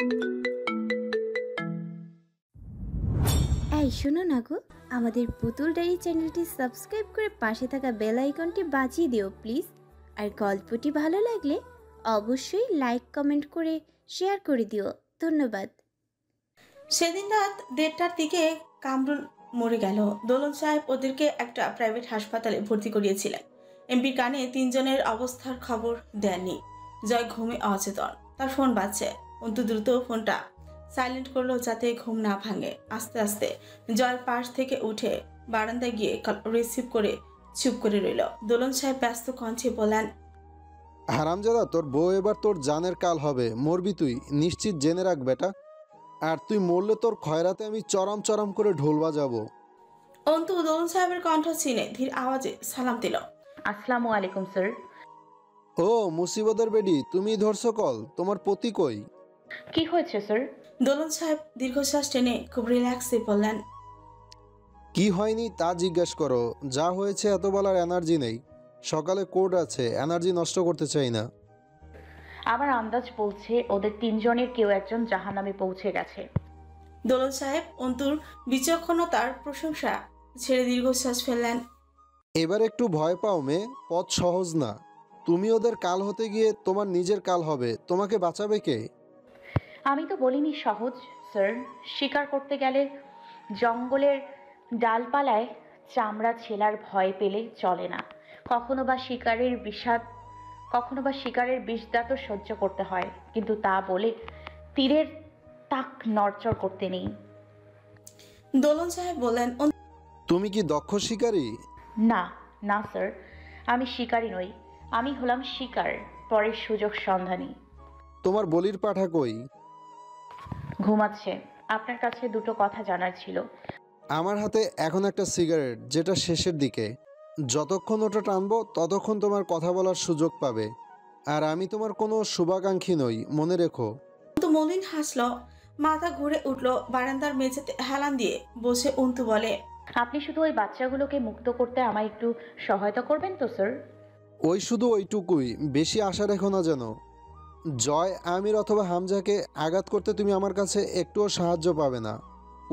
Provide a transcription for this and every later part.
এই শোনো না গো, আমাদের পুতুল ডায়েরি চ্যানেলটি সাবস্ক্রাইব করে পাশে থাকা বেল আইকনটি বাজিয়ে দিও প্লিজ। আর গল্পটি ভালো লাগলে অবশ্যই লাইক কমেন্ট করে শেয়ার করে দিও। ধন্যবাদ। সেদিন রাত 1:30টার দিকে কামরুল মরে গেল। দোলন সাহেব ওদেরকে একটা প্রাইভেট হাসপাতালে ভর্তি করিয়েছিলেন। এমপির কানে 3 জনের অবস্থার খবর দেননি। জয় ঘুমে অচেতন, তার ফোন বাজছে। অন্তু দ্রুত ফোনটা সাইলেন্ট করলো যাতে ঘুম না ভাঙে। আস্তে আস্তে জয়ের পাশ থেকে উঠে বারান্দায় গিয়ে রিসিভ করে চুপ করে রইল। দোলন সাহেব ব্যস্ত কণ্ঠে বলেন, হারামজাদা, তোর বউ এবার তোর জানের কাল হবে। মরবি তুই, নিশ্চিত জেনে রাখ বেটা। আর তুই মরলে তোর খয়রাতে আমি চরম চরম করে ঢোল বাজাবো। অন্তু দোলন সাহেবের কণ্ঠ চিনে ধীর আওয়াজে সালাম দিল। আসসালামু আলাইকুম স্যার। ও মুসিবতের বেডি, তুমি ধরছো কল? তোমার পতি কই? কি হয়েছে স্যার? দোলন সাহেব দীর্ঘশ্বাস টেনে খুব রিল্যাক্সে বললেন, কি হয়নি তা জিজ্ঞাসা করো, যা হয়েছে এত বলার এনার্জি নেই। সকালে কোর্ট আছে, এনার্জি নষ্ট করতে চাই না। আমার আন্দাজ বলছে ওদের 3জনের কেউ একজন জাহান্নামে পৌঁছে গেছে। দোলন সাহেব অন্তুর বিচক্ষণতার প্রশংসা ছেড়ে দীর্ঘশ্বাস ফেললেন। এবার একটু ভয় পাও মেয়ে, পথ সহজ না। তুমি ওদের কাল হতে গিয়ে তোমার নিজের কাল হবে। তোমাকে বাঁচাবে কে? আমি তো বলিনি সহজ স্যার। শিকার করতে গেলে জঙ্গলের ডালপালায় চামড়া ছেলার ভয় পেলে চলে না। কখনো বা শিকারের বিষদাঁত সহ্য করতে হয়, কিন্তু তা বলে তীরের তাক নড়চড় করতে নেই। দোলন সাহেব বললেন, তুমি কি দক্ষ শিকারী? না না স্যার, আমি শিকারী নই। আমি হলাম শিকার পরের সুযোগ সন্ধানী। তোমার বলির পাঠা কই? ঘুমাচ্ছে। আপনার কাছে দুটো কথা জানার ছিল। আমার হাতে এখন একটা সিগারেট, যেটা শেষের দিকে। যতক্ষণ ওটা টানবো ততক্ষণ তোমার কথা বলার সুযোগ পাবে। আর আমি তোমার কোনো শুভাকাঙ্ক্ষী নই, মনে রেখো। অন্তু মলিন হাসল, মাথা ঘুরে উঠল। বারান্দার মেঝেতে হেলান দিয়ে বসে অন্তু বলে, আপনি শুধু ওই বাচ্চাগুলোকে মুক্ত করতে আমায় একটু সহায়তা করবেন তো স্যার? ওই শুধু ওইটুকুই, বেশি আশা রেখো না যেন। জয়, আমির অথবা হামজাকে আঘাত করতে তুমি আমার কাছে একটুও সাহায্য পাবে না।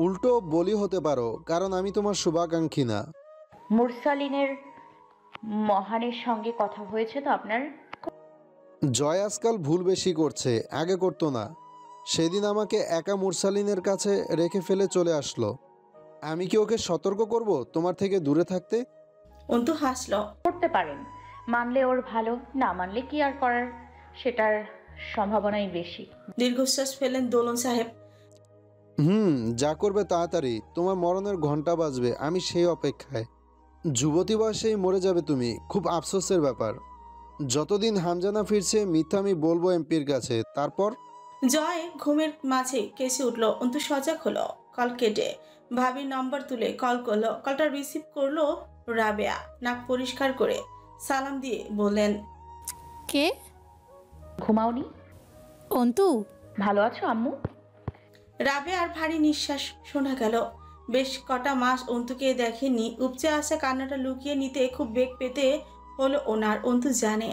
উল্টো বলি হতে পারো, কারণ আমি তোমার শুভাকাঙ্ক্ষী না। মুরসালিনের মহানের সঙ্গে কথা হয়েছে তো আপনার? জয় আজকাল ভুল বেশি করছে, আগে করতো না। সেদিন আমাকে একা মুরসালিনের কাছে রেখে ফেলে চলে আসলো। আমি কি ওকে সতর্ক করব তোমার থেকে দূরে থাকতে? অন্তু হাসল। করতে পারেন, মানলে ওর ভালো, না মানলে কি আর করার, সেটার সম্ভাবনাই বেশি। দীর্ঘশ্বাস ফেলেন দোলন সাহেব। যা করবে তাড়াতাড়ি, তোমার মরণের ঘন্টা বাজবে, আমি সেই অপেক্ষায়। যুবতী বয়সেই মরে যাবে তুমি, খুব আফসোসের ব্যাপার। যতদিন হামজানা ফিরছে মিথ্যা আমি বলবো এমপির কাছে, তারপর। জয় ঘুমের মাঝে কেসে উঠল। অন্তু সজাগ হলো। কল কেটে ভাবির নম্বর তুলে কল করলো। কলটা রিসিভ করলো রাবেয়া। নাক পরিষ্কার করে সালাম দিয়ে বললেন, কে? ঘুমাওনি? অন্তু, ভালো আছো আম্মু? রাবেয়ার ভারী নিঃশ্বাস শোনা গেল। বেশ কটা মাস অন্তুকে দেখেনি। উপচে আসা কান্নাটা লুকিয়ে নিতে খুব বেগ পেতে হলো ওনার। অন্তু জানে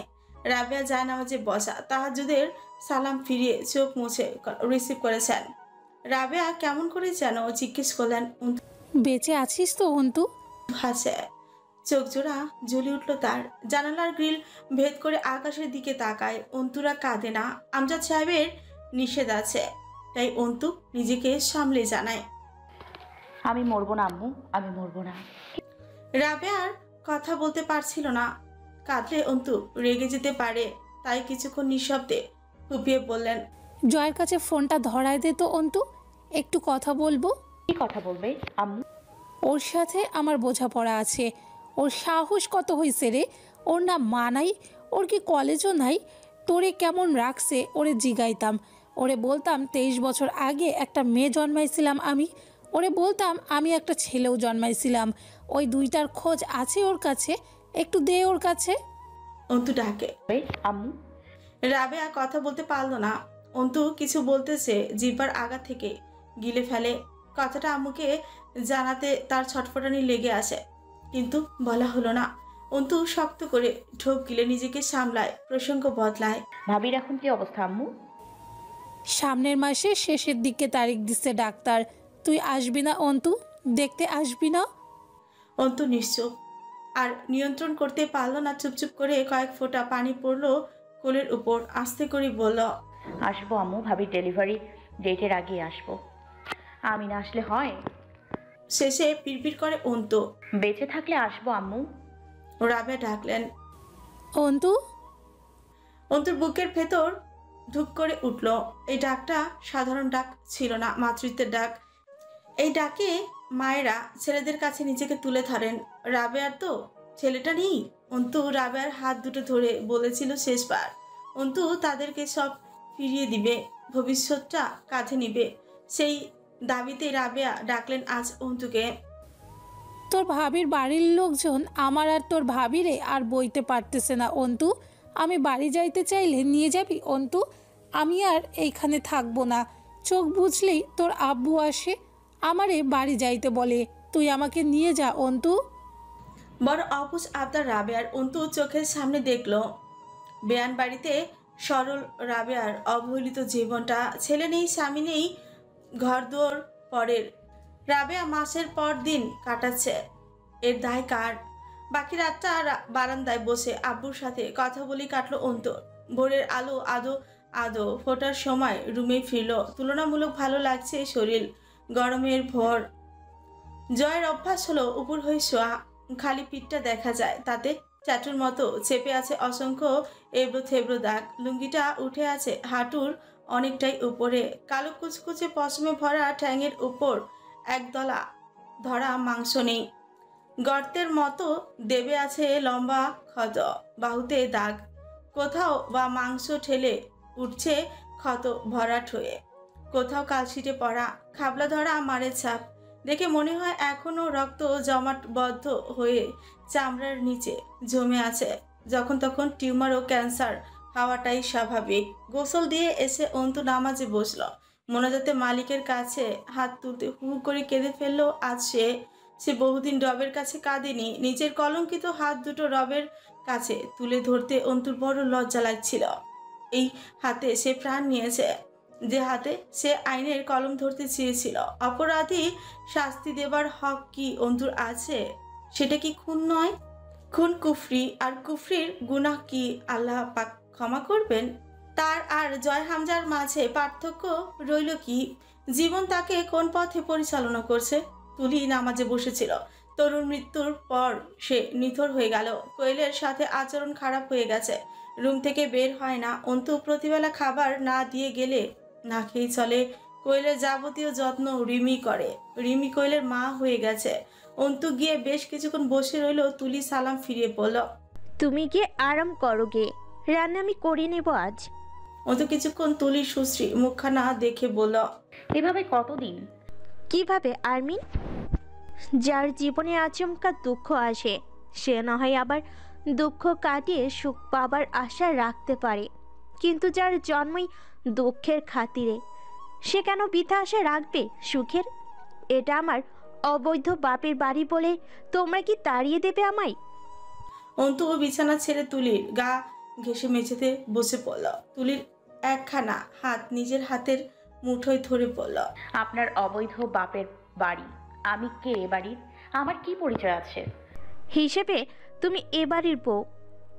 রাবেয়া যায় নামাজে বসা। তাহাজ্জুদের সালাম ফিরিয়ে চোখ মুছে রিসিভ করেছেন। রাবেয়া কেমন করে যেন জিজ্ঞেস করলেন, অন্তু বেঁচে আছিস তো অন্তু? হাসে। চোখ জোড়া জ্বলে উঠল তার। জানালার গ্রিল ভেদ করে আকাশের দিকে তাকায়। অন্তুরা কাঁদে না, আমজাদ সাহেবের নিষেধ আছে, তাই অন্তু নিজেকে সামলে জানায়, আমি মরবো না আম্মু, আমি মরবো না। রাবেয়ার কথা বলতে পারছিল না। কাঁদলে অন্তু রেগে যেতে পারে, তাই কিছুক্ষণ নিঃশব্দে ফুপিয়ে বললেন, জয়ের কাছে ফোনটা ধরায় দে তো অন্তু, একটু কথা বলবো। কি কথা বলবে আম্মু? ওর সাথে আমার বোঝাপড়া আছে। ওর সাহস কত হয়েছে রে? ওর না মা নাই, ওর কি কলেজও নাই? তোরে কেমন রাখছে ওরে জিগাইতাম। ওরে বলতাম 23 বছর আগে একটা মেয়ে জন্মাইছিলাম আমি। ওরে বলতাম আমি একটা ছেলেও জন্মাইছিলাম। ওই দুইটার খোঁজ আছে ওর কাছে, একটু দে ওর কাছে। অন্তু ডাকে। আম্মু। রাবেয়া কথা বলতে পারলো না। অন্তু কিছু বলতেছে, জিহ্বার আগা থেকে গিলে ফেলে। কথাটা আম্মুকে জানাতে তার ছটফটানি লেগে আসে, কিন্তু বলা হলো না। অন্তু শক্ত করে ঢোক গিলে নিজেকে সামলায়, প্রসঙ্গ বদলায়। ভাবির এখন কি অবস্থা আম্মু? সামনের মাসের শেষের দিকে তারিখ দিচ্ছে ডাক্তার। তুই আসবি না অন্তু? দেখতে আসবি না? অন্তু নিশ্চুপ, আর নিয়ন্ত্রণ করতে পারল না। চুপচুপ করে কয়েক ফোঁটা পানি পড়লো কোলের উপর। আস্তে করে বলল, আসবো আম্মু, ভাবি ডেলিভারি ডেটের আগে আসবো। আমি না আসলে হয়? শেষে পিড়পিড় করে অন্তু। বেঁচে থাকলে আসবো আম্মু। রাবেয়া ডাকলেন। অন্তু? অন্তুর বুকের ভেতর ধুপ করে উঠল। এই ডাকটা সাধারণ ডাক ছিল না, মাতৃত্বের ডাক। এই ডাকে মায়েরা ছেলেদের কাছে নিজেকে তুলে ধরেন। রাবেয়ার তো ছেলেটা নেই। অন্তু রাবেয়ার হাত দুটো ধরে বলেছিল শেষবার অন্তু তাদেরকে সব ফিরিয়ে দিবে, ভবিষ্যৎটা কাঁধে নিবে। সেই দাবিতে রাবেয়া ডাকলেন আজ অন্তুকে। তোর ভাবির বাড়ির লোকজন আমার আর তোর ভাবিরে আর বইতে পারতেছে না অন্তু। আমি বাড়ি যাইতে চাইলে নিয়ে যাবি অন্তু? আমি আর এইখানে থাকবো না। চোখ বুঝলেই তোর আব্বু আসে, আমারে বাড়ি যাইতে বলে। তুই আমাকে নিয়ে যা অন্তু। বড় অবুঝ আবদার রাবেয়ার। অন্তু চোখের সামনে দেখলো বেয়ান বাড়িতে সরল রাবেয়ার অবহেলিত জীবনটা। ছেলে নেই, স্বামী নেই, ঘরদুয়ার পরের। রাবেয়া মাসের পর দিন কাটাচ্ছে। এর দায় কার? বাকি রাতটা বারান্দায় বসে আব্বুর সাথে কথা বলি কাটলো অন্তর। ভোরের আলো আদো আদো ফোটার সময় রুমে ফিরল। তুলনামূলক ভালো লাগছে শরীর। গরমের ভোর। জয়ের অভ্যাস হলো উপর হয়ে শোয়া। খালি পিঠটা দেখা যায়, তাতে ট্যাটুর মতো চেপে আছে অসংখ্য এবড়ো থেবড়ো দাগ। লুঙ্গিটা উঠে আছে হাঁটুর অনেকটাই উপরে। কালো কুচকুচে পশমে ভরা ঠ্যাঙের উপর একদলা ধরা মাংস নেই। গর্তের মতো দেবে আছে লম্বা ক্ষত, বাহুতে দাগ। কোথাও বা মাংস ঠেলে উঠছে ক্ষত ভরাট হয়ে, কোথাও কালশিটে পড়া খাবলা ধরা মারের ছাপ। দেখে মনে হয় এখনো রক্ত জমাটবদ্ধ হয়ে চামড়ার নিচে জমে আছে। যখন তখন টিউমার ও ক্যান্সার হওয়াটাই স্বাভাবিক। গোসল দিয়ে এসে অন্তু নামাজে বসল। মোনাজাতে মালিকের কাছে হাত তুলতে হু করে কেঁদে ফেললো আজ সে বহুদিন রবের কাছে কাঁদেনি। নিজের কলঙ্কিত হাত দুটো রবের কাছে তুলে ধরতে অন্তুর বড় লজ্জা লাগছিল। এই হাতে সে প্রাণ নিয়েছে, যে হাতে সে আইনের কলম ধরতে চেয়েছিল। অপরাধী শাস্তি দেবার হক কি অন্তুর আছে? সেটা কি খুন নয়? খুন কুফরি, আর কুফরির গুনাহ কি আল্লাহ পাক ক্ষমা করবেন? তার আর জয় হামজার মাঝে পার্থক্য রইল কি? জীবন তাকে কোন পথে পরিচালনা করছে? তুলি নামাজে বসেছিল। তরুণ মৃত্যুর পর সে নিথর হয়ে গেল। কোয়েলের সাথে আচরণ খারাপ হয়ে গেছে। রুম থেকে বের হয় না। অন্তু প্রতিবেলা খাবার না দিয়ে গেলে না খেয়েই চলে। কোয়েলের যাবতীয় যত্ন রিমি করে। রিমি কোয়েলের মা হয়ে গেছে। অন্তু গিয়ে বেশ কিছুক্ষণ বসে রইল। তুলি সালাম ফিরিয়ে বলল, তুমি গিয়ে আরাম করো গে, রান্না আমি করে নেব আজ। অন্তু কিছুক্ষণ তুলির সুশ্রী মুখখানা দেখে বলল, এভাবে কতদিন? কিভাবে আরমিন? যার জীবনে আচমকা দুঃখ আসে সে না হয় আবার দুঃখ কাটিয়ে সুখ পাবার আশা রাখতে পারে, কিন্তু যার জন্মই দুঃখের খাতিরে সে কেন বৃথা আশা রাখবে সুখের? এটা আমার অবৈধ বাপের বাড়ি বলে তোমরা কি তাড়িয়ে দেবে আমায়? অন্তু বিছানা ছেড়ে তুলির গা ঘেঁষে মেঝেতে বসে পড়ল। তুলির একখানা হাত নিজের হাতের মুঠোয় ধরে পড়ল। আপনার অবৈধ বাপের বাড়ি? আমি কে এ বাড়ির? আমার কি পরিচয় আছে? হিসেবে তুমি এ বাড়ির বউ,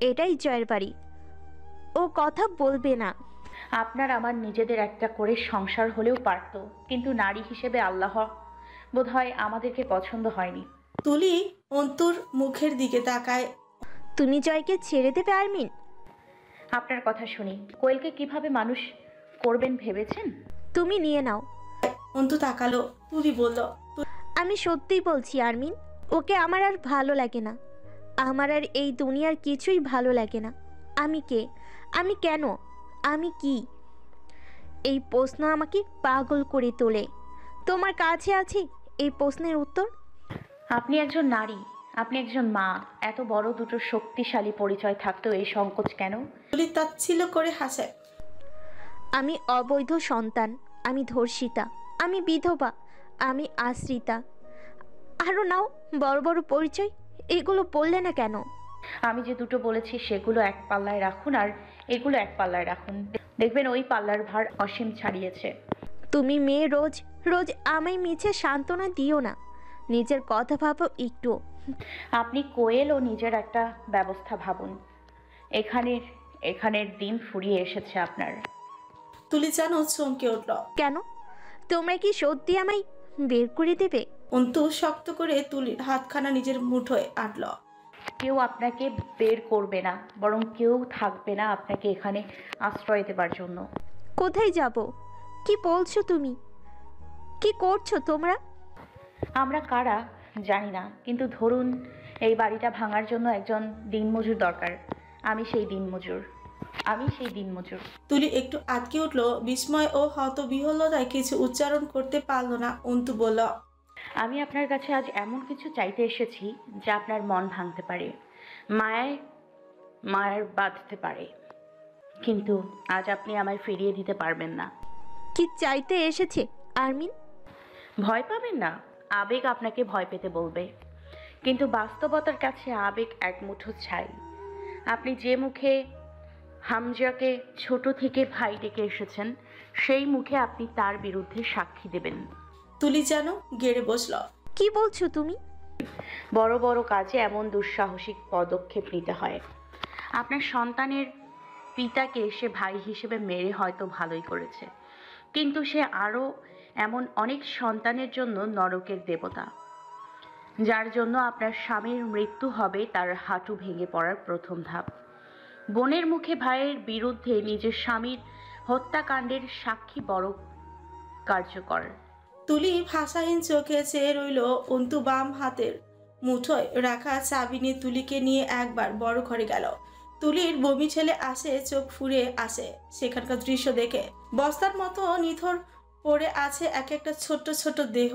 এটাই জয়ের বাড়ি। ও কথা বলবে না। আপনার আমার নিজেদের একটা করে সংসার হলেও পারত, কিন্তু নারী হিসেবে আল্লাহ বোধহয় আমাদেরকে পছন্দ হয়নি। তুলি অন্তুর মুখের দিকে তাকায়। তুমি জয়কে ছেড়ে দেবে আরমিন? আপনার কথা শুনি। কোয়েলকে কিভাবে মানুষ করবেন ভেবেছেন? তুমি নিয়ে নাও। অন্তু তাকালো। তুলি বলল, আমি সত্যিই বলছি আরমিন, ওকে আমার আর ভালো লাগে না। আমার আর এই দুনিয়ার কিছুই ভালো লাগে না। আমি কে? আমি কেন? আমি কি? এই প্রশ্ন আমাকে পাগল করে তোলে। তোমার কাছে আছে এই প্রশ্নের উত্তর? আপনি একজন নারী, আপনি একজন মা। এত বড় দুটো শক্তিশালী পরিচয় থাকতেও এই সংকোচ কেন? তুলি তাচ্ছিল্য করে হাসে। আমি অবৈধ সন্তান, আমি ধর্ষিতা, আমি বিধবা, আমি আশ্রিতা। আরও নাও বড় বড় পরিচয়, এগুলো বললে না কেন? আমি যে দুটো বলেছি সেগুলো এক পাল্লায় রাখুন, আর এগুলো এক পাল্লায় রাখুন। দেখবেন ওই পাল্লার ভার অসীম ছাড়িয়েছে। তুমি মেয়ে, রোজ রোজ আমায় মিছে সান্ত্বনা দিও না। নিজের কথা ভাবো একটু। আপনি কোয়েল ও নিজের একটা ব্যবস্থা ভাবুন। এখানের দিন ফুরিয়ে এসেছে আপনার। তুলি যেন চমকে উঠল। কেন? তোমরা কি সত্যি আমায় বের করে দেবে? অন্তু শক্ত করে তুলির হাতখানা নিজের মুঠোয় আটল। কেউ আপনাকে বের করবে না, বরং কেউ থাকবে না আপনাকে এখানে আশ্রয় দেবার জন্য। কোথায় যাব? কি বলছো তুমি? কি করছো তোমরা? আমরা কারা জানি না, কিন্তু ধরুন এই বাড়িটা ভাঙার জন্য একজন দিনমজুর দরকার। আমি সেই দিনমজুর। তুলি একটু আটকে উঠল। বিস্ময় ও হতবিহ্বলতায় কিছু উচ্চারণ করতে পারল না। অন্তু বলল, আমি আপনার কাছে আজ এমন কিছু চাইতে এসেছি যা আপনার মন ভাঙতে পারে, মায়ার বাঁধতে পারে, কিন্তু আজ আপনি আমায় ফিরিয়ে দিতে পারবেন না। কি চাইতে এসেছে আরমিন? ভয় পাবেন না, আবেগ আপনাকে ভয় পেতে বলবে, কিন্তু বাস্তবতার কাছে আবেগ এক মুঠো ছাই। আপনি যে মুখে হামজাকে ছোট থেকে ভাই ডেকে এসেছেন, সেই মুখে আপনি তার বিরুদ্ধে সাক্ষী দেবেন। তুলি যেন গেড়ে বসল। কি বলছো তুমি? বড় বড় কাজে এমন দুঃসাহসিক পদক্ষেপ নিতে হয়। আপনার সন্তানের পিতাকে সে ভাই হিসেবে মেরে হয়তো ভালোই করেছে, কিন্তু সে আরও এমন অনেক সন্তানের জন্য নরকের দেবতা, যার জন্য আপনার স্বামীর মৃত্যু হবে তার হাঁটু ভেঙে পড়ার প্রথম ধাপ। বোনের মুখে ভাইয়ের বিরুদ্ধে নিজের স্বামীর হত্যাকাণ্ডের সাক্ষী বড় কার্যকর। তুলি ভাষাহীন চোখে চেয়ে রইল। অন্তু বাম হাতের মুঠোয় রাখা চাবি নিয়ে তুলিকে নিয়ে একবার বড় ঘরে গেল। তুলির বমি ছেলে আসে, চোখ ফুরে আসে সেখানকার দৃশ্য দেখে। বস্তার মতো নিথর পড়ে আছে এক একটা ছোট্ট ছোট্ট দেহ।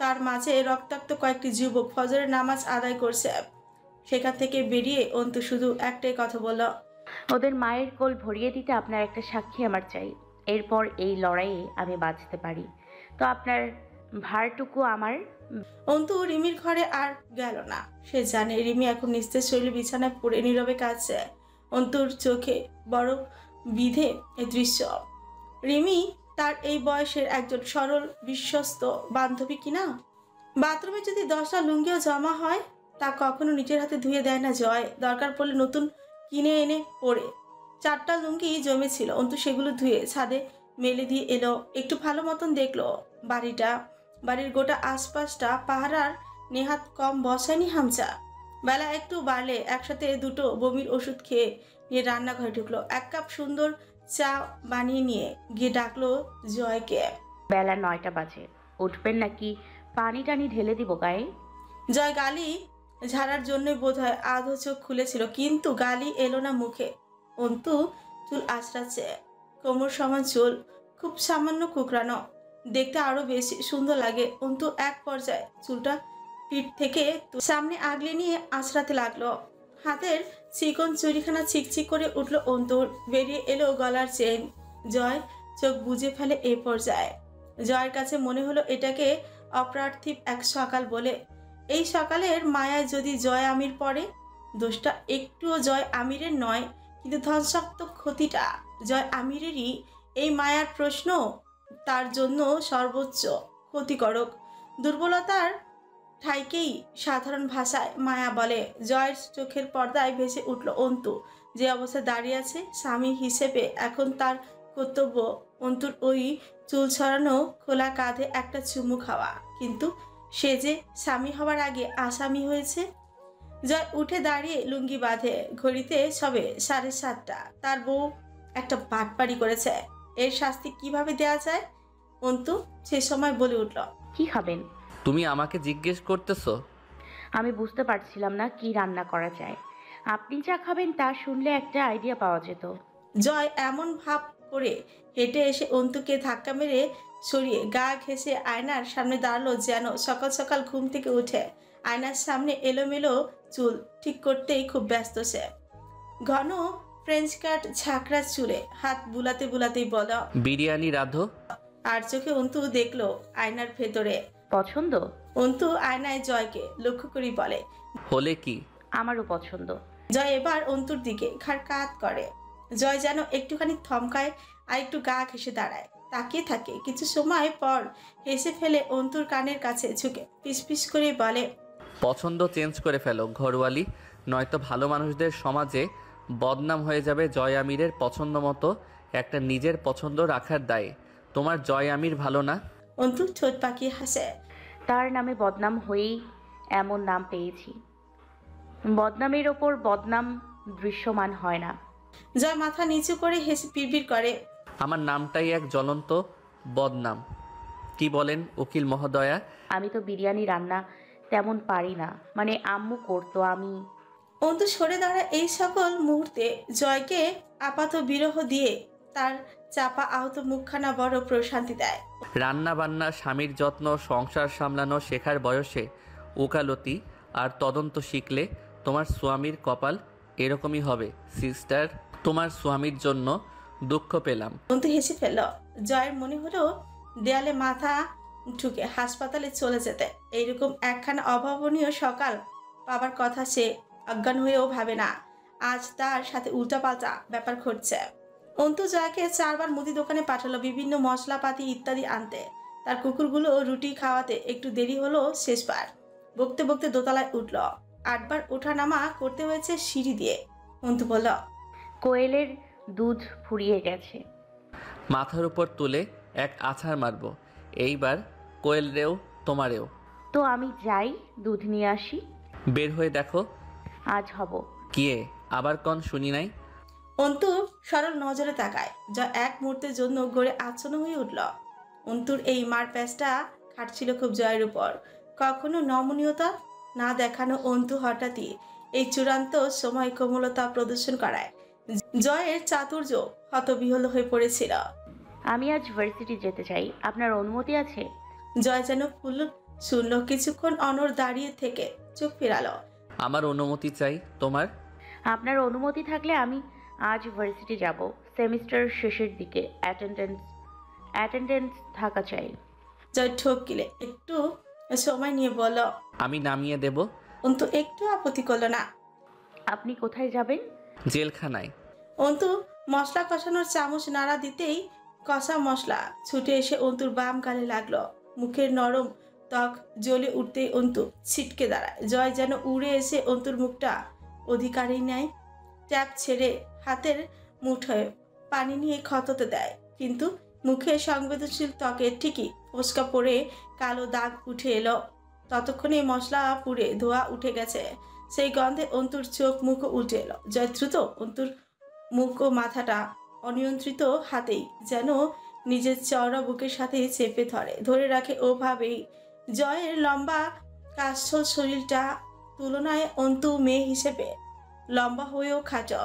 তার মাঝে রক্তাক্ত কয়েকটি যুবক ফজরের নামাজ আদায় করছে। সেখান থেকে বেরিয়ে অন্তু শুধু একটাই কথা বলল, ওদের মায়ের কোল ভরিয়ে দিতে আপনার একটা সাক্ষী আমার চাই। এরপর এই লড়াইয়ে আমি বাঁচতে পারি তো আপনার ভারটুকু আমার। অন্তু রিমির ঘরে আর গেল না। সে জানে রিমি এখন নিস্তেজ শরীরে বিছানায় পড়ে নীরবে কাঁদছে। অন্তুর চোখে বড় বিধে এ দৃশ্য। রিমি তার এই বয়সের একজন সরল বিশ্বস্ত বান্ধবী কিনা। বাথরুমে যদি 10টা লুঙ্গিও জমা হয় তা কখনো নিজের হাতে ধুয়ে দেয় না জয়। দরকার পড়লে নতুন কিনে এনে পরে। 4টা লুঙ্গি জমেছিল, অন্তু সেগুলো ধুয়ে ছাদে মেলে দিয়ে এলো। একটু ভালো মতন দেখলো বাড়ির গোটা আশপাশটা পাহারার নেহাত কম বসায়নি হামজা। বেলা একটু বাড়লে একসাথে দুটো বমির ওষুধ খেয়ে নিয়ে রান্নাঘরে ঢুকলো। 1 কাপ সুন্দর চা বানিয়ে নিয়ে গিয়ে ডাকলো জয়কে। বেলা 9টা বাজে, উঠবেন নাকি পানি টানি ঢেলে দিব গায়ে? জয় গালি ঝাড়ার জন্যই বোধহয় আধো চোখ খুলেছিল, কিন্তু গালি এলো না মুখে। অন্তু চুল আঁচড়াচ্ছে, কোমর সমান চুল, খুব সামান্য কুকরানো, দেখতে আরো বেশি সুন্দর লাগে। অন্তু এক পর্যায়ে চুলটা পিঠ থেকে সামনে আগলে নিয়ে আঁচড়াতে লাগলো। হাতের চিকন চুরিখানা চিকচিক করে উঠলো অন্তুর। বেরিয়ে এলো গলার চেন। জয় চোখ বুজে ফেলে এ পর্যায়ে। জয়ের কাছে মনে হলো এটাকে অপ্রার্থিব এক সকাল বলে। এই সকালের মায়ায় যদি জয় আমির পড়ে, দোষটা একটুও জয় আমিরের নয়, কিন্তু ধ্বংসাত্মক ক্ষতিটা জয় আমিরেরই। এই মায়ার প্রশ্ন তার জন্য সর্বোচ্চ ক্ষতিকারক। দুর্বলতার ঠাইকেই সাধারণ ভাষায় মায়া বলে। জয়ের চোখের পর্দায় ভেসে উঠল অন্তু যে অবস্থায় দাঁড়িয়ে আছে। স্বামী হিসেবে এখন তার কর্তব্য অন্তুর ওই চুল ছড়ানো খোলা কাঁধে একটা চুমু খাওয়া, কিন্তু সে যে স্বামী হওয়ার আগে আসামি হয়েছে। জয় উঠে দাঁড়িয়ে লুঙ্গি বাঁধে। ঘড়িতে সবে 7:30। তার বউ একটা বাটপাড়ি করেছে, এর শাস্তি কিভাবে দেয়া যায়? অন্তু সে সময় বলে উঠল, কি খাবেন? তুমি আমাকে জিজ্ঞেস করতেছো? আমি বুঝতে পারছিলাম না কি রান্না করা যায়। আপনি যা খাবেন তা শুনলে একটা আইডিয়া পাওয়া যেত। জয় এমন ভাব করে হেঁটে এসে অন্তুকে ধাক্কা মেরে সরিয়ে গা ঘেঁষে আয়নার সামনে দাঁড়ালো, যেন সকাল সকাল ঘুম থেকে উঠে আয়নার সামনে এলোমেলো চুল ঠিক করতেই খুব ব্যস্ত সে। ঘন ফ্রেঞ্চ কাট ঝাঁকড়া চুলে হাত বুলাতে বুলাতেই বল, বিরিয়ানি রাঁধো। আর চোখে অন্তু দেখলো আয়নার ভেতরে। পছন্দ? অন্তু আয়নায় জয়কে লক্ষ্য করি বলে, হলে কি? আমারও পছন্দ। জয় এবার অন্তুর দিকে ঘাড় কাত করে। জয় যেন একটুখানি থমকায়, আর একটু গা ঘেঁষে দাঁড়ায়, তাকিয়ে থাকে। কিছু সময় পর হেসে ফেলে অন্তুর কানের কাছে ঝুঁকে ফিসফিস করে বলে, পছন্দ চেঞ্জ করে ফেলো ঘরওয়ালি, নয়তো ভালো মানুষদের সমাজে বদনাম হয়ে যাবে জয় আমিরের পছন্দ মতো একটা নিজের পছন্দ রাখার দায়ে। তোমার জয় আমির ভালো না? অন্তু ঠোঁট পাকিয়ে হাসে। তার নামে বদনাম হয়েই এমন নাম পেয়েছি। বদনামের ওপর বদনাম দৃশ্যমান হয় না। জয় মাথা নিচু করে হেসে পিড়বিড় করে, আমার নামটাই এক জ্বলন্ত বদনাম। কি বলেন উকিল মহোদয়া? আমি তো বিরিয়ানি রান্না তেমন পারি না, মানে আম্মু করতো। আমি অন্তু সরে দাঁড়ায় এই সকল মুহূর্তে জয়কে আপাত বিরহ দিয়ে তার চাপা আহত মুখখানা বড় প্রশান্তি দেয়। রান্না বান্না, স্বামীর যত্ন, সংসার সামলানো শেখার বয়সে ওকালতি আর তদন্ত শিখলে তোমার স্বামীর কপাল এরকমই হবে সিস্টার। তোমার স্বামীর জন্য দুঃখ পেলাম। অন্তু হেসে ফেলল। জয়ের মনে হলো দেয়ালে মাথা ঠুকে হাসপাতালে চলে যেতে। এইরকম একখানা অভাবনীয় সকাল পাবার কথা সে অজ্ঞান হয়েও ভাবে না। আজ তার সাথে উল্টাপাল্টা ব্যাপার ঘটছে। অন্তু জয়কে 4 বার মুদি দোকানে পাঠালো বিভিন্ন মশলাপাতি ইত্যাদি আনতে। তার কুকুরগুলো রুটি খাওয়াতে একটু দেরি হলো। শেষবার বকতে বকতে দোতলায় উঠল। 8 বার ওঠা নামা করতে হয়েছে সিঁড়ি দিয়ে। অন্তু বলল, কোয়েলের দুধ ফুরিয়ে গেছে। মাথার উপর তুলে এক আছাড় মারব এইবার, কোয়েলরেও তোমারেও। তো আমি যাই, দুধ নিয়ে আসি। বের হয়ে দেখো। আজ হব। কিয়ে আবার কন শুনি নাই? অন্তু সরল নজরে তাকায়। যা এক মুহূর্তের জন্য গড়ে আচ্ছন্ন হয়ে উঠল। অন্তুর এই মার প্যাচটা খাটছিল খুব জয়ের উপর। কখনো নমনীয়তা না দেখানো অন্তু হঠাৎই এই চূড়ান্ত সময় কোমলতা প্রদর্শন করায় জয়ের চাতুর্য হতবিহ্বল হয়ে পড়েছিল। আমি আজ ভার্সিটি যেতে চাই, আপনার অনুমতি আছে? জয় যেন ফুল শুনল। কিছুক্ষণ অনড় দাঁড়িয়ে থেকে চোখ ফেরালো। আমার অনুমতি চাই তোমার? আপনার অনুমতি থাকলে আমি আজ ভার্সিটি যাব। সেমিস্টার শেষের দিকে অ্যাটেন্ডেন্স থাকা চাই। জয় ঠোক গিলে একটু সময় নিয়ে বলল, আমি নামিয়ে দেব। অন্তু একটু আপত্তি করলো না। আপনি কোথায় যাবেন? জেলখানায়। অন্তু মশলা কষানোর চামচ নাড়া দিতেই কষা মশলা ছুটে এসে অন্তুর বাম গালে লাগলো। মুখের নরম ত্বক জ্বলে উঠতেই অন্তু ছিটকে দাঁড়ায়। জয় যেন উড়ে এসে অন্তুর মুখটা অধিকারই নেয়। ট্যাপ ছেড়ে হাতের মুঠোয় পানি নিয়ে খততে দেয়, কিন্তু মুখে সংবেদনশীল ত্বকে ঠিকই ফোসকা পড়ে কালো দাগ উঠে এলো। ততক্ষণে মশলা পুড়ে ধোয়া উঠে গেছে। সেই গন্ধে অন্তুর চোখ মুখ উঠে এলো। জয় দ্রুত অন্তুর মুখ ও মাথাটা অনিয়ন্ত্রিত হাতেই যেন নিজের চওড়া বুকের সাথে চেপে ধরে রাখে। ওভাবেই জয়ের লম্বা কাষ্ঠল শরীরটা তুলনায় অন্তু মেয়ে হিসেবে লম্বা হয়েও খাটো।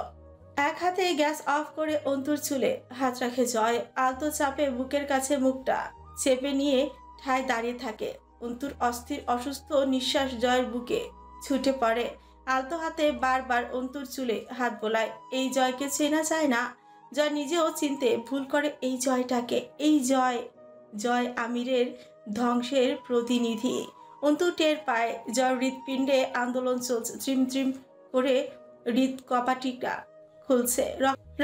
এক হাতে গ্যাস অফ করে অন্তুর চুলে হাত রাখে জয়। আলতো চাপে বুকের কাছে মুখটা চেপে নিয়ে ঠায় দাঁড়িয়ে থাকে। অন্তুর অস্থির অসুস্থ নিঃশ্বাস জয়ের বুকে ছুটে পড়ে। আলতো হাতে বারবার অন্তুর চুলে হাত বোলায়। এই জয়কে চেনা যায় না। জয় নিজেও চিনতে ভুল করে এই জয়টাকে। এই জয় আমিরের ধ্বংসের প্রতিনিধি। অন্তু টের পায় জয় হৃৎপিণ্ডে আন্দোলন চলছে। ত্রিম ত্রিম করে হৃদ কপাটিকা খুলছে।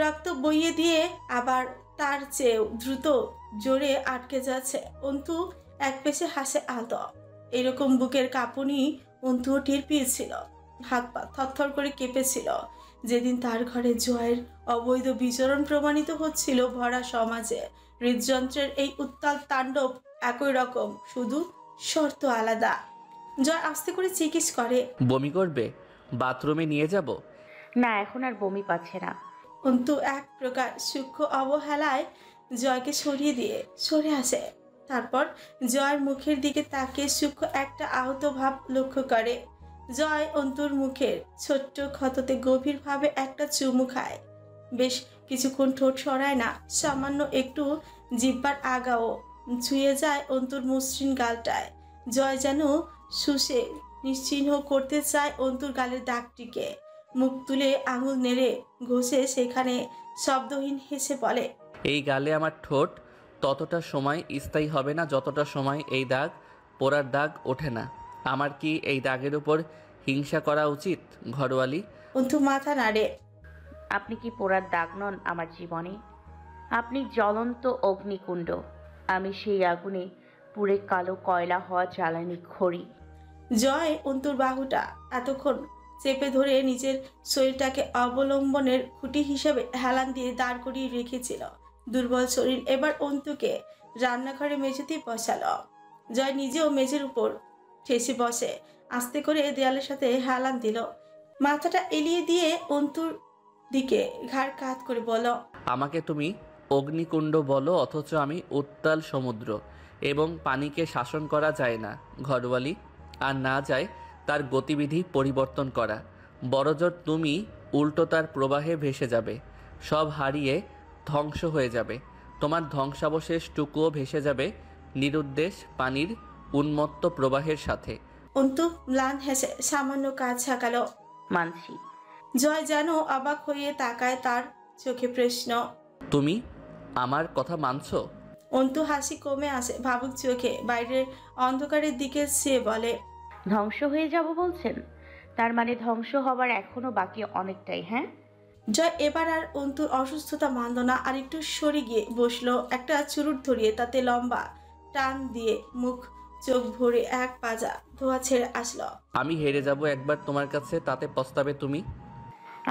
রক্ত বইয়ে দিয়ে আবার তার চেয়েও দ্রুত জোরে আটকে যাচ্ছে। অন্তু এক পেশে হাসে আলতো। এরকম বুকের কাঁপুনি অন্তুও টের পেয়েছিল। হাত পা থরথর করে কেঁপেছিল যেদিন তার ঘরে জয়ের অবৈধ বিচরণ প্রমাণিত হচ্ছিল ভরা সমাজে। হৃদযন্ত্রের এই উত্তাল তাণ্ডব একই রকম, শুধু শর্ত আলাদা। জয় আস্তে করে চিকিৎসা করে, বমি করবে? বাথরুমে নিয়ে যাব? না, এখন আর বমি পাচ্ছে না। অন্তু এক প্রকার সূক্ষ্ম অবহেলায় জয়কে সরিয়ে দিয়ে সরে আসে। তারপর জয়ের মুখের দিকে তাকিয়ে সূক্ষ্ম একটা আহত ভাব লক্ষ্য করে। জয় অন্তুর মুখের ছোট্ট ক্ষততে গভীরভাবে একটা চুমু খায়। বেশ কিছুক্ষণ ঠোঁট সরায় না। সামান্য একটু জিহ্বার আগাও ছুঁয়ে যায় অন্তুর মসৃণ গালটায়। জয় যেন শুষে নিশ্চিহ্ন করতে চায় অন্তুর গালের দাগটিকে। মুখ তুলে আঙুল নেড়ে ঘষে সেখানে শব্দহীন হেসে বলে, এই গালে আমার ঠোঁট ততটা সময় স্থায়ী হবে না যতটা সময় এই দাগ পোড়ার দাগ ওঠে না। আমার কি এই দাগের উপর হিংসা করা উচিত ঘরওয়ালি? অন্তু মাথা নাড়ে। আপনি কি পোড়ার দাগ নন আমার জীবনে? আপনি জ্বলন্ত অগ্নিকুণ্ড, আমি সেই আগুনে পুড়ে কালো কয়লা হওয়া জ্বালানি খড়ি। জয় অন্তুর বাহুটা এতক্ষণ চেপে ধরে নিজের শরীরটাকে অবলম্বনের খুঁটি হিসেবে হেলান দিয়ে দাঁড় করিয়ে রেখেছিল। দুর্বল শরীর এবার অন্তুকে রান্নাঘরে মেঝেতে বসালো। জয় নিজেও মেঝের উপর ঠেসে বসে আস্তে করে দেয়ালের সাথে হেলান দিল। মাথাটা এলিয়ে দিয়ে অন্তুর দিকে ঘাড় কাত করে বলল, আমাকে তুমি অগ্নিকুণ্ড বলো, অথচ আমি উত্তাল সমুদ্র, এবং পানিকে শাসন করা যায় না ঘরওয়ালি, আর না যায় তার গতিবিধি পরিবর্তন করা। বড়জোর তুমি উল্টো তার প্রবাহে ভেসে যাবে, সব হারিয়ে ধ্বংস হয়ে যাবে। তোমার ধ্বংসাবশেষটুকুও ভেসে যাবে নিরুদ্দেশ পানির উন্মত্ত প্রবাহের সাথে। অন্তু ম্লান হেসে সামান্য কাজ ছাকালো। মানছি। জয় যেন অবাক হয়ে তাকায়, তার চোখে প্রশ্ন। তুমি আমার কথা মানছো? অন্তু হাসি কমে আসে ভাবুক চোখে, বাইরের অন্ধকারের দিকে সে বলে, ধ্বংস হয়ে যাব বলছেন? তার মানে ধ্বংস হবার এখনো বাকি অনেকটাই, হ্যাঁ? জয় এবার আর অন্তুর অসুস্থতা মানল না, আর একটু সরে গিয়ে বসলো, একটা চুরুট ধরিয়ে তাতে লম্বা টান দিয়ে মুখ চোখ ভরে এক পাজা ধোয়া ছেড়ে আসলো। আমি হেরে যাব একবার তোমার কাছে, তাতে পস্তাবে তুমি।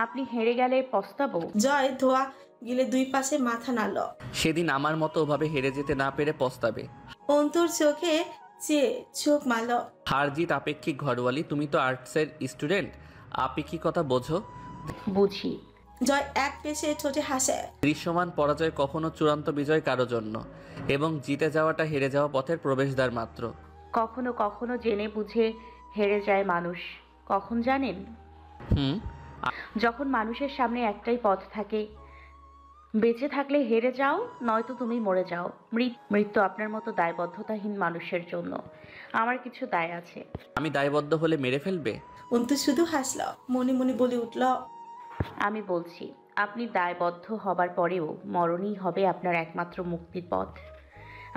আপনি হেরে গেলে পস্তাবো? জয় ধোয়া গিলে দুই পাশে মাথা নাড়ল। সেদিন আমার মতো ওভাবে হেরে যেতে না পেরে পস্তাবে। অন্তুর চোখে চেয়ে চোখ মারল। হার জিত আপেক্ষিক ঘরওয়ালি, তুমি তো আর্টসের স্টুডেন্ট, আপেক্ষিকতা বোঝো? বুঝি। জয় এক পেশে ঠোঁটে হাসে। দৃশ্যমান পরাজয় কখনো চূড়ান্ত বিজয় কারো জন্য, এবং জিতে যাওয়াটা হেরে যাওয়া পথের প্রবেশদ্বার মাত্র। কখনো কখনো জেনে বুঝে হেরে যায় মানুষ। কখন জানেন? যখন মানুষের সামনে একটাই পথ থাকে, বেঁচে থাকলে হেরে যাও, নয়তো তুমি মরে যাও। মৃত্যু আপনার মতো দায়বদ্ধতাহীন মানুষের জন্য। আমার কিছু দায় আছে। আমি দায়বদ্ধ হলে মেরে ফেলবে? অন্তু শুধু হাসল, মনে মনে বলে উঠল, আমি বলছি, আপনি দায়বদ্ধ হবার পরেও মরণই হবে আপনার একমাত্র মুক্তির পথ।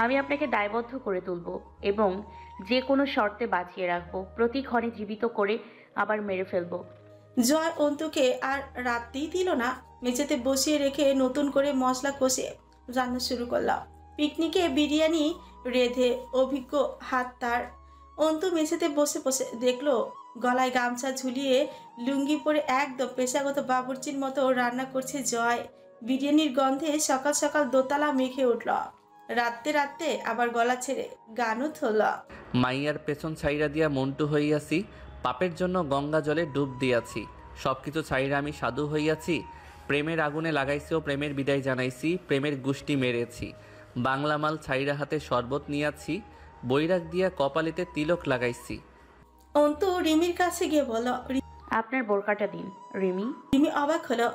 আমি আপনাকে দায়বদ্ধ করে তুলব এবং যে কোনো শর্তে বাঁচিয়ে রাখবো, প্রতি ক্ষণে জীবিত করে আবার মেরে ফেলবো। জয় অন্তুকে আর রাখতেই দিল না, মেঝেতে বসিয়ে রেখে নতুন করে মশলা কষে রান্না শুরু করলাম। পিকনিকে বিরিয়ানি রেঁধে অভিজ্ঞ হাত তার। অন্তু মেঝেতে বসে বসে দেখলো গলায় গামছা ঝুলিয়ে লুঙ্গি পরে একদম পেশাগত বাবুর্চির মতো রান্না করছে জয়। বিরিয়ানির গন্ধে সকাল সকাল দোতলা মেখে উঠল। রাত্রে রাত্রে আবার গলা ছেড়ে গানও থল। মাইয়ার পেছন ছাইরা দিয়া মন্টু হইয়াছি, পাপের জন্য গঙ্গা জলে ডুব দিয়াছি, সবকিছু ছাইরা আমি সাধু হইয়াছি। প্রেমের আগুনে লাগাইছি ও প্রেমের বিদায় জানাইছি, প্রেমের গুষ্টি মেরেছি। বাংলা মাল ছাইরা হাতে শরবত নিয়াছি, বৈরাগ দিয়া কপালিতে তিলক লাগাইছি। অন্তু রিমির কাছে গিয়ে বলল, আপনার বোরকাটা দিন। রিমি অবাক হলো।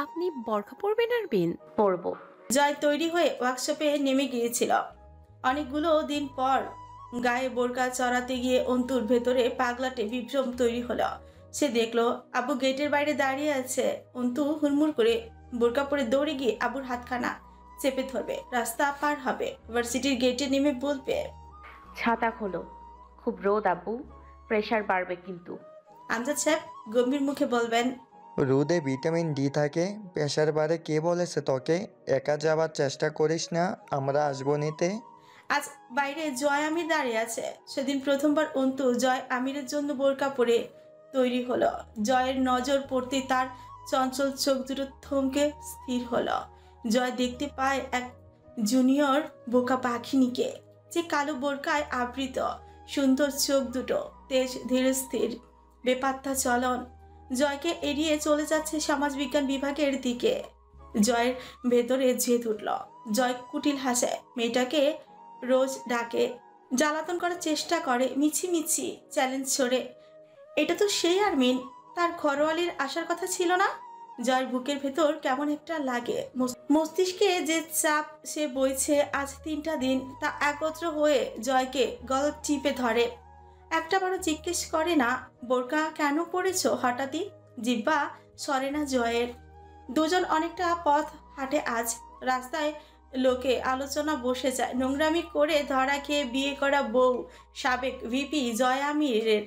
আপনি বরখা পরবেন আরবিন? পরবো। জয় তৈরি হয়ে ওয়ার্কশপে নেমে গিয়েছিল। অনেকগুলো দিন পর গায়ে বোরকা চড়াতে গিয়ে অন্তুর ভেতরে পাগলাটে বিভ্রম তৈরি হলো। সে দেখলো আবু গেটের বাইরে দাঁড়িয়ে আছে। অন্তু হুড়মুড় করে বোরকা পরে দৌড়ে গিয়ে আবুর হাতখানা চেপে ধরবে, রাস্তা পার হবে, ভার্সিটির গেটে নেমে বলবে, ছাতা খোলো, খুব রোদ আব্বু, প্রেশার বাড়বে কিন্তু। আমজাদ সাহেব গম্ভীর মুখে বলবেন, রোদে ভিটামিন ডি থাকে, প্রেশার বাড়ে কে বলেছে তোকে? একা যাওয়ার চেষ্টা করিস না, আমরা আসবো নিতে। আজ বাইরে জয় আমির দাঁড়িয়ে আছে। সেদিন প্রথমবার অন্তু জয় আমিরের জন্য বোরকা পরে তৈরি হলো। জয়ের নজর পড়তে তার চঞ্চল চোখ দুটো থমকে স্থির হলো। জয় দেখতে পায় এক জুনিয়র বোকা পাখিনীকে, যে কালো বোরকায় আবৃত, সুন্দর চোখ দুটো, তেজ ধীর স্থির, বেপাত্তা চলন। জয়কে এড়িয়ে চলে যাচ্ছে সমাজবিজ্ঞান বিভাগের দিকে। জয়ের ভেতরে জেদ উঠল। জয় কুটিল হাসে, মেয়েটাকে রোজ ডাকে, জ্বালাতন করার চেষ্টা করে, মিছি চ্যালেঞ্জ ছড়ে। এটা তো সেই আরমিন, তার ঘরওয়ালির আসার কথা ছিল না? জয়ের বুকের ভেতর কেমন একটা লাগে। মস্তিষ্কে যে চাপ সে বইছে আজ 3টা দিন, তা একত্র হয়ে জয়কে গলা টিপে ধরে। একটা বারো জিজ্ঞেস করে না, বোরকা কেন পড়েছ হঠাৎই? জিব্বা সরে না জয়ের। দুজন অনেকটা পথ হাঁটে আজ। রাস্তায় লোকে আলোচনা বসে যায়, নোংরামি করে ধরা খেয়ে বিয়ে করা বউ সাবেক ভিপি জয় আমিরের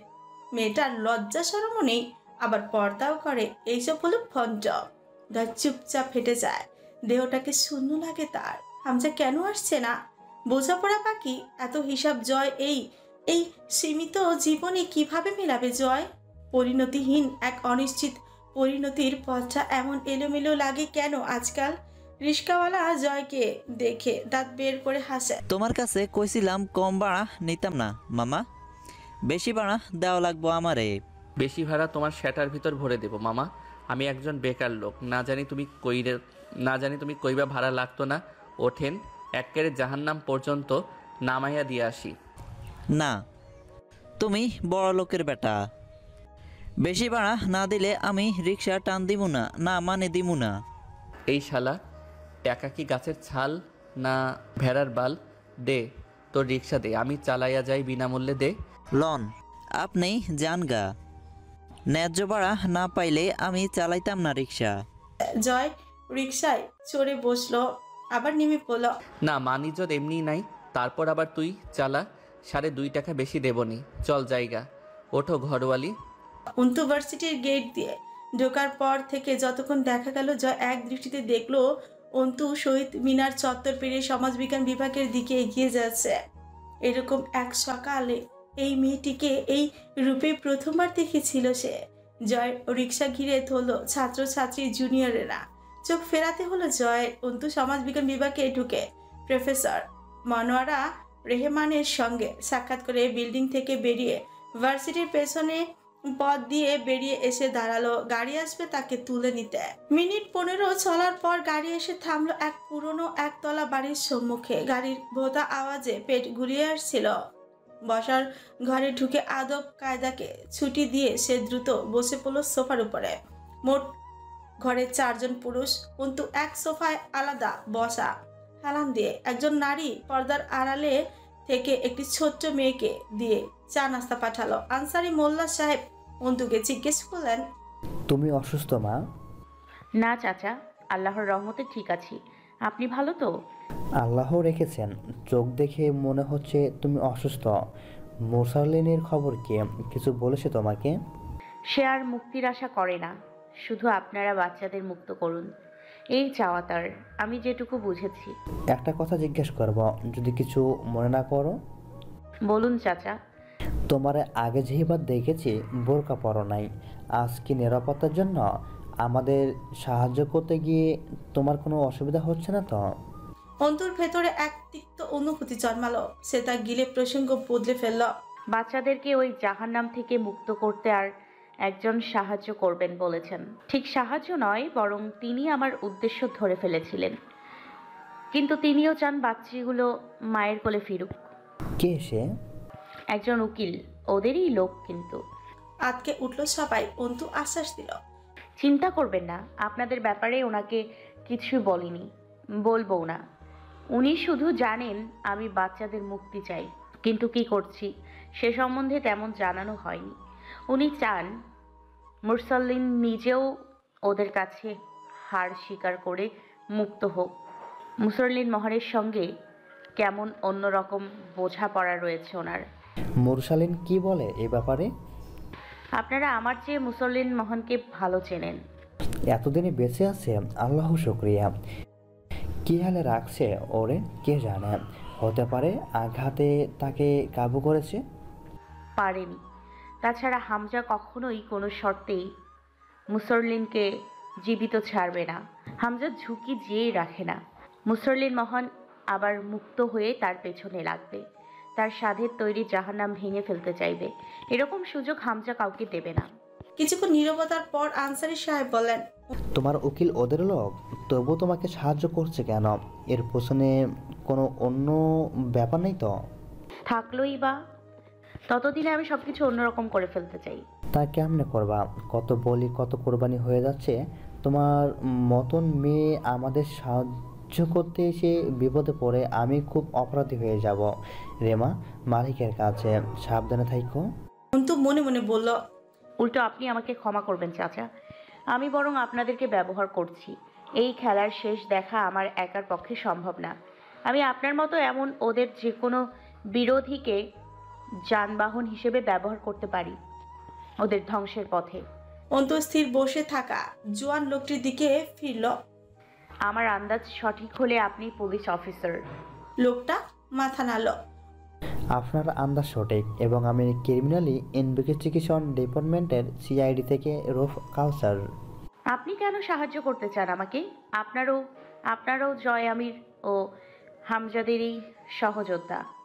মেয়েটার লজ্জা শরমও নেই, আবার পর্দাও করে। এইসব হলো ফন্ট। চুপচাপ হেঁটে যায়। দেহটাকে শূন্য লাগে তার। হামজা কেন আসছে না? বোঝাপড়া বাকি, এত হিসাব জয় এই এই সীমিত জীবনে কিভাবে মেলাবে জয়? পরিণতিহীন এক অনিশ্চিত পরিণতির পথটা এমন এলোমেলো লাগে কেন আজকাল? রিস্কাওয়ালা জয়কে দেখে দাঁত বের করে হাসে। তোমার কাছে কইছিলাম কম ভাড়া নিতাম না মামা, বেশি ভাড়া দেওয়া লাগবো আমারে। বেশি ভাড়া তোমার শ্যাটার ভিতর ভরে দেব মামা। আমি একজন বেকার লোক, না জানি তুমি কইবা ভাড়া লাগতো না। ওঠেন, একেবারে জাহান্নাম পর্যন্ত নামাইয়া দিয়ে আসি। না, তুমি বড় লোকের বেটা, বেশি ভাড়া না দিলে আমি রিক্সা টান দিব না, না মানে দিব না। এই শালা, টাকা কি গাছের ছাল না ভেড়ার বাল? দে তোর রিক্সা দে, আমি চালাইয়া যাই বিনামূল্যে। দে লন, আপনি যান গা, ন্যায্য ভাড়া না পাইলে আমি চালাইতাম না রিক্সা। জয় রিক্সায় চড়ে বসলো, আবার নেমে পড়ল। না, মানিজত এমনি নাই, তারপর আবার তুই চালা, 2.5 টাকা বেশি দেবনি। চল জায়গা, ওঠো ঘরওয়ালি। অন্তু ভার্সিটির গেট দিয়ে ঢোকার পর থেকে যতক্ষণ দেখা গেল, জয় এক দৃষ্টিতে দেখলো অন্তু শহীদ মিনার চত্বর পেরিয়ে সমাজবিজ্ঞান বিভাগের দিকে এগিয়ে যাচ্ছে। এরকম এক সকালে এই মেয়েটিকে এই রূপে প্রথমবার দেখেছিল সে। জয় রিক্সা ঘিরে ধরল ছাত্রছাত্রী জুনিয়রেরা। চোখ ফেরাতে হলো জয়ের। অন্তু সমাজবিজ্ঞান বিভাগে ঢুকে প্রফেসর মনোয়ারা রেহমানের সঙ্গে সাক্ষাৎ করে বিল্ডিং থেকে বেরিয়ে ভার্সিটির পেছনে পথ দিয়ে বেরিয়ে এসে দাঁড়ালো, গাড়ি আসবে তাকে তুলে নিতে। মিনিট 15 চলার পর গাড়ি এসে থামলো এক পুরনো একতলা বাড়ির সম্মুখে। গাড়ির ভোঁতা আওয়াজে পেট ঘুরিয়ে আসছিল। বসার ঘরে ঢুকে আদব কায়দাকে ছুটি দিয়ে সে দ্রুত বসে পড়ল সোফার উপরে। মোট ঘরে 4 জন পুরুষ, কিন্তু এক সোফায় আলাদা বসা। হেলান দিয়ে একজন নারী পর্দার আড়ালে থেকে একটি ছোট্ট মেয়েকে দিয়ে চা নাস্তা পাঠালো। আনসারি মোল্লা সাহেব অন্তুকে জিজ্ঞেস করলেন, তুমি অসুস্থ মা? না চাচা, আল্লাহর রহমতে ঠিক আছি। আপনি ভালো তো? আল্লাহ রেখেছেন, চোখ দেখে মনে হচ্ছে তুমি অসুস্থ। মোসারলিনের খবর কি, কিছু বলেছে তোমাকে? সে আর মুক্তির আশা করে না, শুধু আপনারা বাচ্চাদের মুক্ত করুন, এই চাওয়া তার। আমি যেটুকু বুঝেছি। একটা কথা জিজ্ঞেস করব, যদি কিছু মনে না করো? বলুন চাচা। তোমার আগে যেবার দেখেছি বোরকা পরো নাই, আজ কি নিরাপত্তার জন্য আমাদের সাহায্য করতে গিয়ে তোমার কোনো অসুবিধা হচ্ছে না তো? অন্তুর ভেতরে এক তিক্ত অনুভূতি জন্মালো। সে তা গিলে প্রসঙ্গ বদলে ফেলল। বাচ্চাদেরকে ওই জাহান্নাম থেকে মুক্ত করতে আর একজন সাহায্য করবেন বলেছেন। ঠিক সাহায্য নয়, বরং তিনি আমার উদ্দেশ্য ধরে ফেলেছিলেন। কিন্তু তিনিও চান বাচ্চাগুলো মায়ের কোলে ফিরুক। কে সে? একজন উকিল, ওদেরই লোক। কিন্তু আজকে উঠল সবাই। অন্তু আশ্বাস দিল, চিন্তা করবেন না, আপনাদের ব্যাপারে ওনাকে কিছু বলিনি, বলবো না। উনি শুধু জানেন আমি বাচ্চাদের মুক্তি চাই, কিন্তু কি করছি সে সম্বন্ধে তেমন জানানো হয়নি। উনি চান মুরসালিন নিজেও ওদের কাছে হার স্বীকার করে মুক্ত হোক। মুসলিন মহরের সঙ্গে কেমন অন্যরকম বোঝাপড়া রয়েছে ওনার। মুরসালিন কি বলে এ ব্যাপারে? আপনারা আমার চেয়ে মুসলিন মোহনকে ভালো চেনেন। এতদিনে বেঁচে আছে, আল্লাহ শুকরিয়া। কি হালে রাখছে ওরে কে জানে, হতে পারে আঘাতে তাকে কাবু করেছে। পারেনি। তাছাড়া হামজা কখনোই কোনো শর্তেই মুসলিনকে জীবিত ছাড়বে না। হামজা ঝুঁকি যেই রাখে না। মুসলিন মোহন আবার মুক্ত হয়ে তার পেছনে লাগবে, তার সাধের তৈরি জাহান্নাম ভেঙে ফেলতে চাইবে। এরকম সুযোগ হামজা কাউকে দেবে না। কিছুক্ষণ নীরবতার পর আনসারি সাহেব বলেন, তোমার উকিল ওদের লোক, তবু তোমাকে সাহায্য করছে কেন? এর পেছনে কোনো অন্য ব্যাপার নেই তো? থাকলোই বা, ততদিনে আমি সবকিছু অন্যরকম করে ফেলতে চাই। তা কেমনে করবা? কত বলি, কত কোরবানি হয়ে যাচ্ছে। তোমার মতন মেয়ে আমাদের সাহায্য করতে এসে বিপদে পড়ে আমি খুব অপরাধী হয়ে যাব। রেমা, মালিকের কাছে সাবধানে থাইকো। অন্তু মনে মনে বলল, উল্টো আপনি আমাকে ক্ষমা করবেন চাচা, আমি বরং আপনাদেরকে ব্যবহার করছি। এই খেলার শেষ দেখা আমার একার পক্ষে সম্ভব না। আমি আপনার মতো এমন ওদের যে কোনো বিরোধীকে যানবাহন হিসেবে ব্যবহার করতে পারি ওদের ধ্বংসের পথে। অন্তু স্থির বসে থাকা জোয়ান লোকটির দিকে ফিরল। আমার আন্দাজ সঠিক হলে আপনি পুলিশ অফিসার। লোকটা মাথা নাড়ল। আপনার আন্দাজ সঠিক এবং আমি ক্রিমিনালি ইনভেস্টিগেশন ডিপার্টমেন্টের সিআইডি থেকে রুফ কাউসার। আপনি কেন সাহায্য করতে চান আমাকে? আপনারও জয় আমির ও হামজাদেরই সহযোদ্ধা।